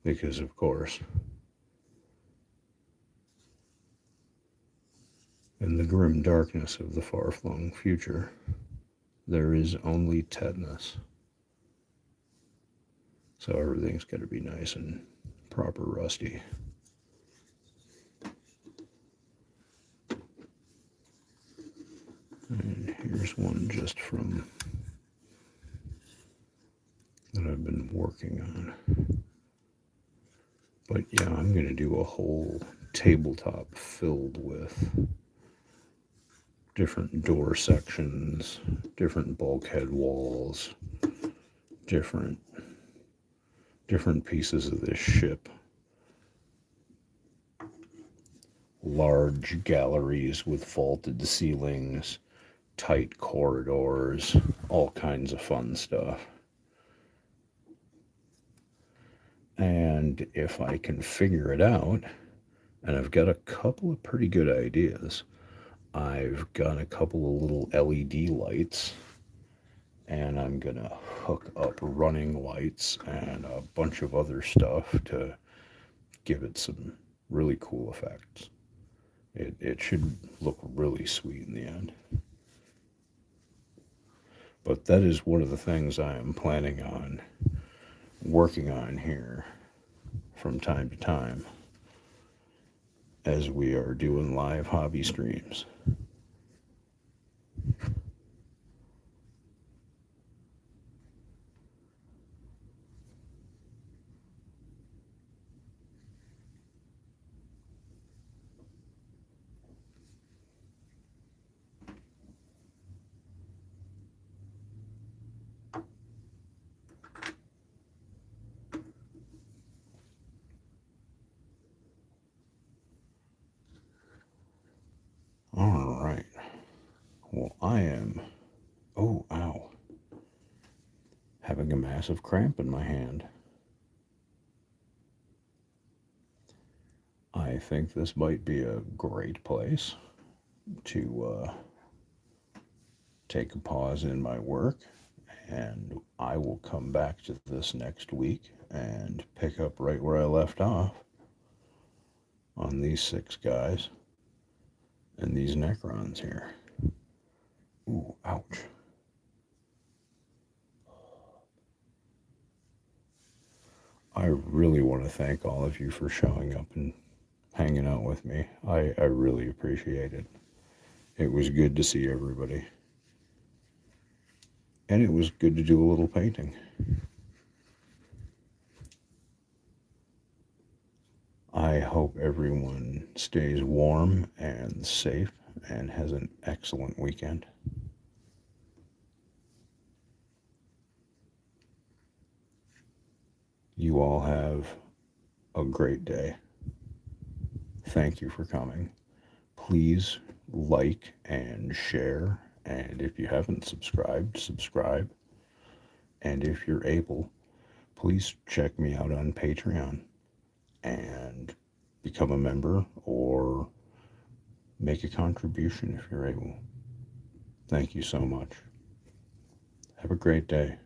Because, of course, in the grim darkness of the far-flung future, there is only tetanus. So everything's got to be nice and proper rusty. And here's one just from that I've been working on. But yeah, I'm going to do a whole tabletop filled with different door sections, different bulkhead walls, different pieces of this ship. Large galleries with vaulted ceilings, tight corridors, all kinds of fun stuff. And if I can figure it out, and I've got a couple of pretty good ideas, I've got a couple of little LED lights, and I'm going to hook up running lights and a bunch of other stuff to give it some really cool effects. It should look really sweet in the end. But that is one of the things I am planning on working on here from time to time as we are doing live hobby streams. All right. Well, I am, having a massive cramp in my hand. I think this might be a great place to take a pause in my work, and I will come back to this next week and pick up right where I left off on these 6 guys and these Necrons here. Ooh, ouch. I really want to thank all of you for showing up and hanging out with me. I really appreciate it. It was good to see everybody. And it was good to do a little painting. I hope everyone stays warm and safe and has an excellent weekend. You all have a great day. Thank you for coming. Please like and share. And if you haven't subscribed, subscribe. And if you're able, please check me out on Patreon and become a member or make a contribution if you're able. Thank you so much. Have a great day.